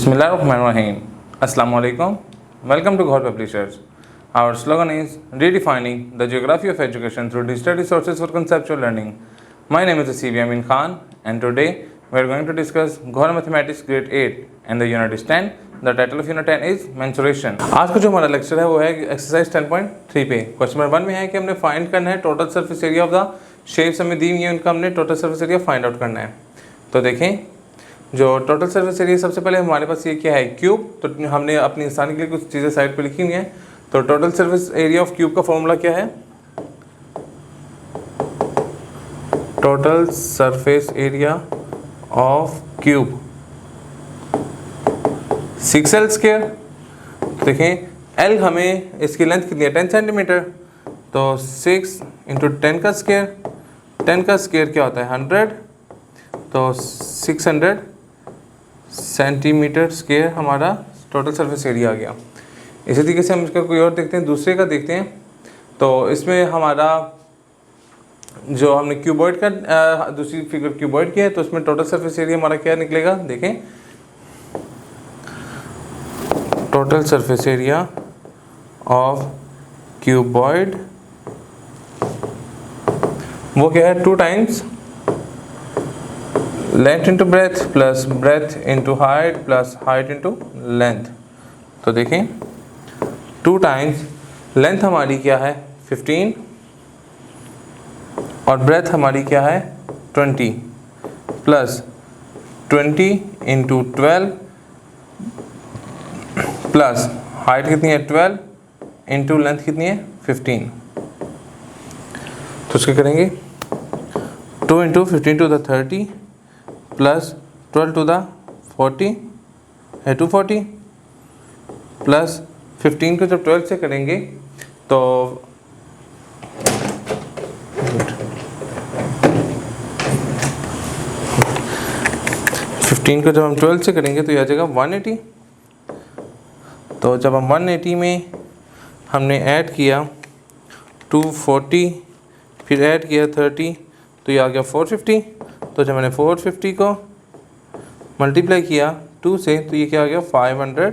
Bismillahirrahmanirrahim. Assalamu alaikum. Welcome to Ghor Publishers. Our slogan is redefining the geography of education through digital resources for conceptual learning. My name is C.B. Amin Khan and today we are going to discuss Ghor Mathematics Grade 8 and the Unit is 10. The title of Unit 10 is Mensuration. आज का जो हमारा lecture है वो है exercise 10.3 पे। Question number 1 में है कि हमने फाइंड करना है total surface area of the shapes हमें दी हुई है, उनका हमने total surface area find out करना है। तो देखें, जो टोटल सरफेस एरिया सबसे पहले हमारे पास ये क्या है, क्यूब। तो हमने अपनी इंसान के लिए कुछ चीज़ें साइड पे लिखी हुई हैं। तो total surface area of cube का फॉर्मूला क्या है, total surface area of cube 6L square. देखें L हमें इसकी लेंथ कितनी है 10 सेंटीमीटर, तो 6 इंटू 10 का स्क्वायर, 10 का स्क्वायर क्या होता है 100, तो 600 सेंटीमीटर स्क्वायर हमारा टोटल सरफेस एरिया आ गया। इसी तरीके से हम इसका कोई और देखते हैं, दूसरे का देखते हैं। तो इसमें हमारा जो हमने क्यूबॉइड का दूसरी फिगर क्यूबॉइड की है, तो उसमें टोटल सरफेस एरिया हमारा क्या निकलेगा, देखें total surface area of cuboid वो क्या है 2 times length into breadth plus breadth into height plus height into length. तो देखें 2 टाइम्स लेंथ हमारी क्या है 15 और ब्रेथ हमारी क्या है 20 प्लस 20 इंटू 12 प्लस हाइट कितनी है 12 इंटू लेंथ कितनी है 15। तो उसके करेंगे 2 into 15 to the 30 plus 12 to the 40 है 240 प्लस 15 को जब 12 से करेंगे तो 15 को जब हम 12 से करेंगे तो यह आ जाएगा 180। तो जब हम 180 में हमने ऐड किया 240 फिर ऐड किया 30 तो ये आ गया 450। तो जब मैंने 450 को मल्टीप्लाई किया 2 से तो ये क्या आ गया 500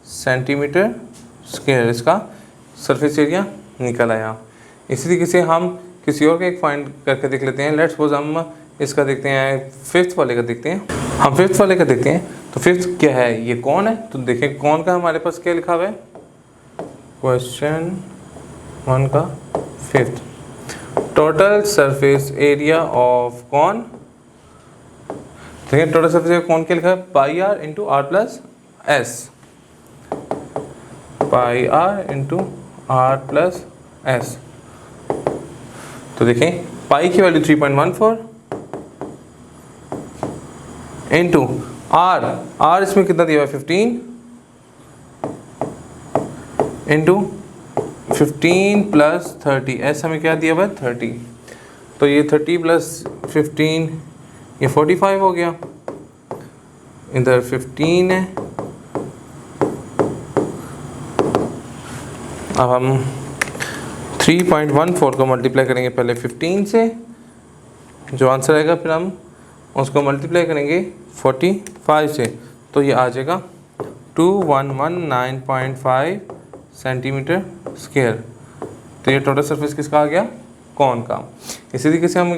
सेंटीमीटर स्क्वायर इसका सरफेस एरिया निकल आया। इसी तरीके से हम किसी और का एक फाइंड करके देख लेते हैं। लेट्स सपोज हम इसका देखते हैं, फिफ्थ वाले का देखते हैं। हम फिफ्थ वाले का देखते हैं। तो फिफ्थ क्या है, ये कौन है, तो देखें कौन का हमारे पास क्या लिखा हुआ है, क्वेश्चन 1 का fifth total surface area of cone. देखिए टोटल सरफेस एरिया कौन क्या लिखा है pi r into r plus s, pi r into r plus s. तो देखें पाई की वैल्यू 3.14 इंटू आर, आर इसमें कितना दिया हुआ है 15 इंटू 15 प्लस 30, एस हमें क्या दिया हुआ है 30। तो ये 30 प्लस 15 ये 45 हो गया, इधर 15 है। अब हम 3.14 को मल्टीप्लाई करेंगे पहले 15 से, जो आंसर आएगा फिर हम उसको मल्टीप्लाई करेंगे 45 से, तो ये आ जाएगा 2119.5 सेंटीमीटर स्क्वायर। तो ये टोटल सरफेस किसका आ गया, कौन का। इसी तरीके से हम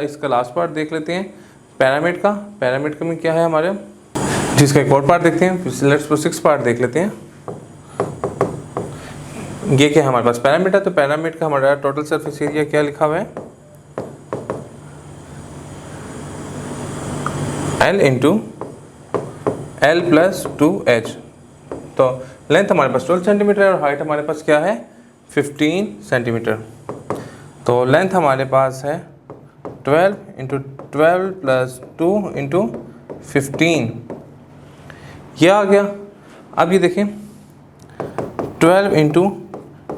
इसका लास्ट पार्ट देख लेते हैं पैरामिड का। पैरामिड का में क्या है हमारे, जिसका एक और पार्ट देखते हैं। लेट्स सपोज 6 पार्ट देख लेते हैं। ये क्या है हमारे पास पैरामिड है, तो पैरामिड का हमारा टोटल सरफेस एरिया क्या लिखा हुआ है L into L plus 2H। तो लेंथ हमारे पास 12 सेंटीमीटर और हाइट हमारे पास क्या है 15 सेंटीमीटर। तो लेंथ हमारे पास है 12 इंटू 12 प्लस 2 इंटू 15, यह आ गया। अब ये देखें 12 इंटू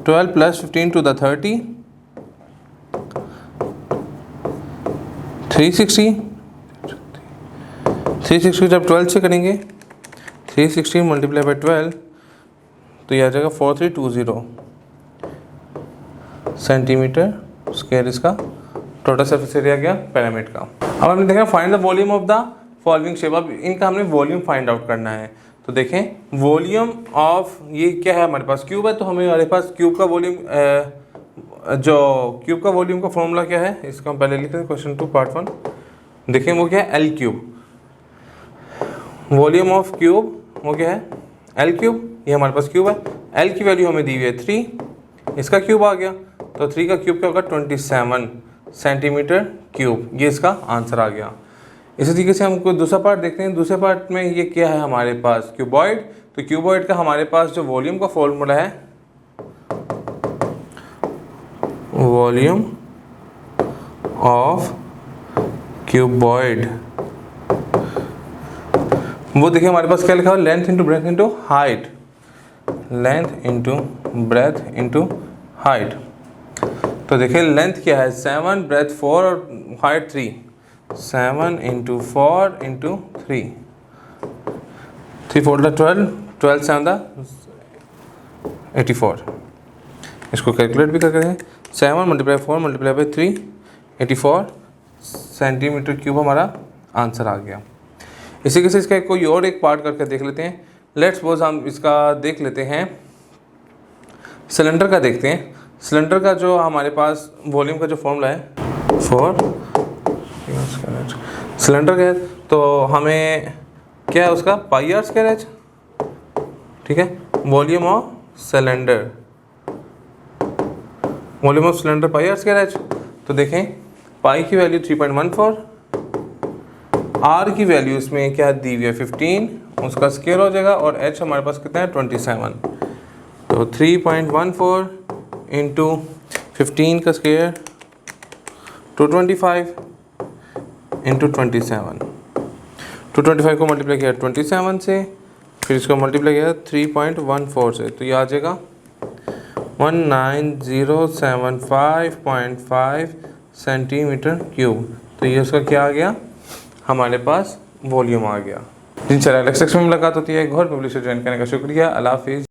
12 प्लस 15 टू द 30 360 जब 12 से करेंगे 360 मल्टीप्लाई बाई 12 तो यह आ जाएगा 4320 सेंटीमीटर स्क्वायर इसका टोटल सरफेस एरिया गया पिरामिड का। अब हमने देखा find the volume of the following shape. अब इनका हमने वॉल्यूम फाइंड आउट करना है। तो तो देखें वॉल्यूम ऑफ, ये क्या है हमारे पास क्यूब है, तो हमारे पास क्यूब का वॉल्यूम, जो क्यूब का वॉल्यूम का फॉर्मूला क्या है इसका हम पहले लिखते हैं, क्वेश्चन 2 पार्ट 1। देखें वो क्या है, L cube. Volume of cube वो क्या है, एल क्यूब। ये हमारे पास क्यूब है, एल की वैल्यू हमें दी हुई है 3, इसका क्यूब आ गया, तो 3 का क्यूब क्या होगा 27 सेंटीमीटर क्यूब, ये इसका आंसर आ गया। इसी तरीके से हम कोई दूसरा पार्ट देखते हैं। दूसरे पार्ट में ये क्या है हमारे पास, क्यूबॉइड। तो क्यूबॉइड का हमारे पास जो वॉल्यूम का फॉर्मूला है, वॉल्यूम ऑफ क्यूबॉइड, वो देखिए हमारे पास क्या लिखा हुआ, length into breadth into height, length into breadth into height. तो देखिए लेंथ क्या है 7, ब्रेथ 4 और हाइट 3, 7 इंटू 4 इंटू 3, 3 4 12, 12 7 84। इसको कैलकुलेट भी करके दें, 7 multiply 4 multiply by 3, 84 centimetre cube हमारा आंसर आ गया। इसी के से इसका कोई और एक पार्ट करके देख लेते हैं। लेट्स सपोज हम इसका देख लेते हैं, सिलेंडर का देखते हैं। सिलेंडर का जो हमारे पास वॉल्यूम का जो फॉर्मूला है 4 सिलेंडर का है, तो हमें क्या है उसका पाई आर स्क्वायर एच, ठीक है। Volume of cylinder, volume of cylinder pi R square H. तो देखें पाई की वैल्यू 3.14, आर की वैल्यू इसमें क्या दी हुई है 15, उसका स्क्वायर हो जाएगा, और एच हमारे पास कितना है 27। तो 3.14 इंटू 15 का स्क्वायर 225 इंटू 27, 225 को मल्टीप्लाई किया 27 से, फिर इसको मल्टीप्लाई किया 3.14 से, तो ये आ जाएगा 19075.5 सेंटीमीटर क्यूब। तो ये उसका क्या आ गया, हमारे पास वॉल्यूम आ गया। जिन चला नेक्स्ट सेक्शन में मुलाकात होती है। एक और पब्लिशर ज्वाइन करने का शुक्रिया। अल्लाह हाफिज़।